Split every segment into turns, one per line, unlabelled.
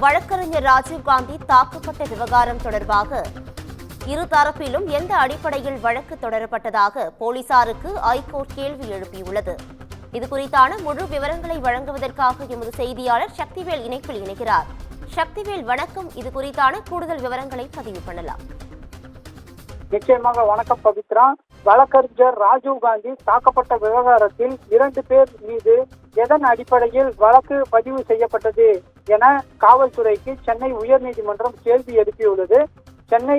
வழக்கறிஞர் ராஜீவ்காந்தி தாக்கப்பட்ட விவகாரம் தொடர்பாக இரு தரப்பிலும் எந்த அடிப்படையில் வழக்கு தொடரப்பட்டதாக போலீசாருக்கு ஐகோர்ட் கேள்வி எழுப்பியுள்ளது. இதுகுறித்தான முழு விவரங்களை வழங்குவதற்காக எமது செய்தியாளர் சக்திவேல் இணைப்பில் இணைகிறார். சக்திவேல், வணக்கம். இதுகுறித்தான கூடுதல் விவரங்களை பதிவு பண்ணலாம்.
நிச்சயமாக வணக்கம் பவித்ரா. வழக்கறிஞர் ராஜீவ்காந்தி தாக்கப்பட்ட விவகாரத்தில் 2 பேர் மீது எதன் அடிப்படையில் வழக்கு பதிவு செய்யப்பட்டது என காவல்துறைக்கு சென்னை உயர்நீதிமன்றம் கேள்வி எழுப்பியுள்ளது. சென்னை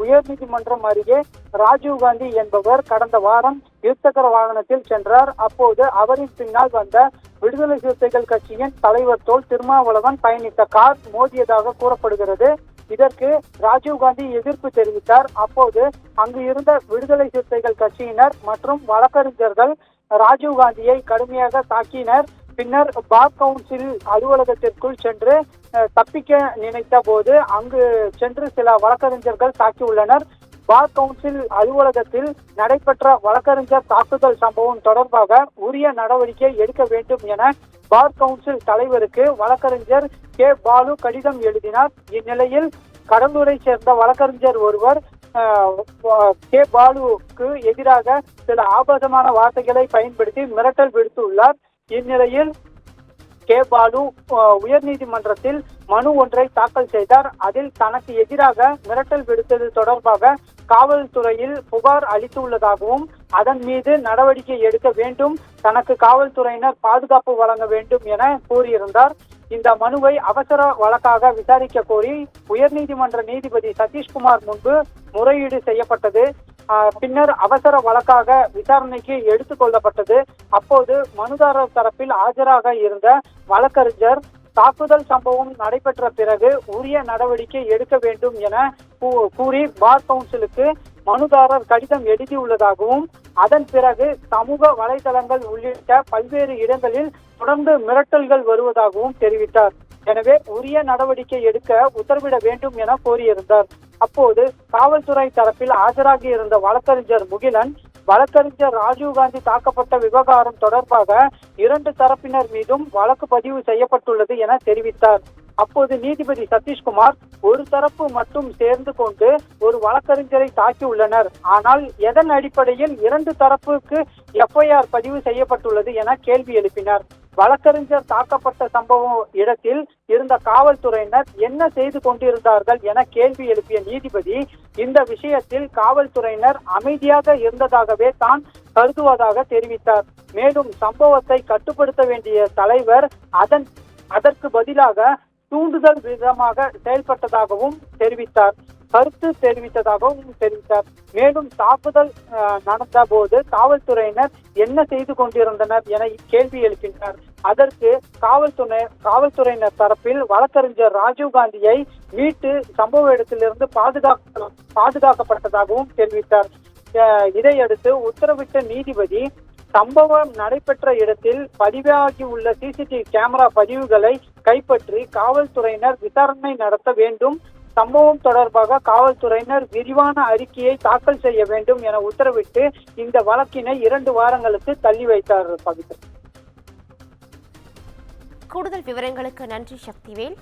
உயர்நீதிமன்றம் அருகே ராஜீவ்காந்தி என்பவர் கடந்த வாரம் இருசக்கர வாகனத்தில் சென்றார். அப்போது அவரின் பின்னால் வந்த விடுதலை சிறுத்தைகள் கட்சியின் தலைவர் தொல் திருமாவளவன் பயணித்த கார் மோதியதாக கூறப்படுகிறது. இதற்கு ராஜீவ்காந்தி எதிர்ப்பு தெரிவித்தார். அப்போது அங்கு இருந்த விடுதலை சிறுத்தைகள் கட்சியினர் மற்றும் வழக்கறிஞர்கள் ராஜீவ்காந்தியை கடுமையாக தாக்கினர். பின்னர் பார் கவுன்சில் அலுவலகத்திற்குள் சென்று தப்பிக்க நினைத்த போது அங்கு சென்று சில வழக்கறிஞர்கள் தாக்கியுள்ளனர். பார் கவுன்சில் அலுவலகத்தில் நடைபெற்ற வழக்கறிஞர் தாக்குதல் சம்பவம் தொடர்பாக உரிய நடவடிக்கை எடுக்க வேண்டும் என பார் கவுன்சில் தலைவருக்கு வழக்கறிஞர் கே. பாலு கடிதம் எழுதினார். இந்நிலையில் கடலூரை சேர்ந்த வழக்கறிஞர் ஒருவர் கே. பாலுவுக்கு எதிராக சில ஆபாசமான வார்த்தைகளை பயன்படுத்தி மிரட்டல் விடுத்துள்ளார். இந்நிலையில் கே. பாலு உயர்நீதிமன்றத்தில் மனு ஒன்றை தாக்கல் செய்தார். அதில் தனக்கு எதிராக மிரட்டல் விடுத்தது தொடர்பாக காவல்துறையில் புகார் அளித்துள்ளதாகவும் அதன் மீது நடவடிக்கை எடுக்க வேண்டும், தனக்கு காவல்துறையினர் பாதுகாப்பு வழங்க வேண்டும் என கூறியிருந்தார். இந்த மனுவை அவசர வழக்காக விசாரிக்க கோரி உயர்நீதிமன்ற நீதிபதி சதீஷ்குமார் முன்பு முறையீடு செய்யப்பட்டது. பின்னர் அவசர வழக்காக விசாரணைக்கு எடுத்துக் கொள்ளப்பட்டது. அப்போது மனுதாரர் தரப்பில் ஆஜராக இருந்த வழக்கறிஞர் தாக்குதல் சம்பவம் நடைபெற்ற பிறகு உரிய நடவடிக்கை எடுக்க வேண்டும் என கூறி பார் கவுன்சிலுக்கு மனுதாரர் கடிதம் எழுதியுள்ளதாகவும் அதன் பிறகு சமூக வலைதளங்கள் உள்ளிட்ட பல்வேறு இடங்களில் தொடர்ந்து மிரட்டல்கள் வருவதாகவும் தெரிவித்தார். எனவே உரிய நடவடிக்கை எடுக்க உத்தரவிட வேண்டும் என கோரியிருந்தார். அப்போது காவல்துறை தரப்பில் ஆஜராகி இருந்த வழக்கறிஞர் முகிலன் வழக்கறிஞர் ராஜீவ்காந்தி தாக்கப்பட்ட விவகாரம் தொடர்பாக 2 தரப்பினர் மீதும் வழக்கு பதிவு செய்யப்பட்டுள்ளது என தெரிவித்தார். அப்போது நீதிபதி சதீஷ்குமார் ஒரு தரப்பு மட்டும் சேர்ந்து கொண்டு ஒரு வழக்கறிஞரை தாக்கியுள்ளனர், ஆனால் எதன் அடிப்படையில் 2 தரப்புக்கு எஃப்ஐஆர் பதிவு செய்யப்பட்டுள்ளது என கேள்வி எழுப்பினார். வழக்கறிஞர் தாக்கப்பட்ட சம்பவ இடத்தில் இருந்த காவல்துறையினர் என்ன செய்து கொண்டிருந்தார்கள் என கேள்வி எழுப்பிய நீதிபதி இந்த விஷயத்தில் காவல்துறையினர் அமைதியாக இருந்ததாகவே தான் கருதுவதாக தெரிவித்தார். மேலும் சம்பவத்தை கட்டுப்படுத்த வேண்டிய தலைவர் அதற்கு பதிலாக தூண்டுதல் விதமாக செயல்பட்டதாகவும் கருத்து தெரிவித்தார். மேலும் தாக்குதல் நடந்த போது காவல்துறையினர் என்ன செய்து கொண்டிருந்தனர் என கேள்வி எழுப்பினார். அதற்கு காவல்துறையினர் தரப்பில் வழக்கறிஞர் ராஜீவ்காந்தியை மீட்டு சம்பவ இடத்திலிருந்து பாதுகாக்கப்பட்டதாகவும் தெரிவித்தார். இதையடுத்து உத்தரவிட்ட நீதிபதி சம்பவம் நடைபெற்ற இடத்தில் பதிவாகியுள்ள சிசிடிவி கேமரா பதிவுகளை கைப்பற்றி காவல்துறையினர் விசாரணை நடத்த வேண்டும், சம்பவம் தொடர்பாக காவல்துறையினர் விரிவான அறிக்கையை தாக்கல் செய்ய வேண்டும் என உத்தரவிட்டு இந்த வழக்கினை 2 வாரங்களுக்கு தள்ளி வைத்தார். பவித்ரா,
கூடுதல் விவரங்களுக்கு நன்றி சக்திவேல்.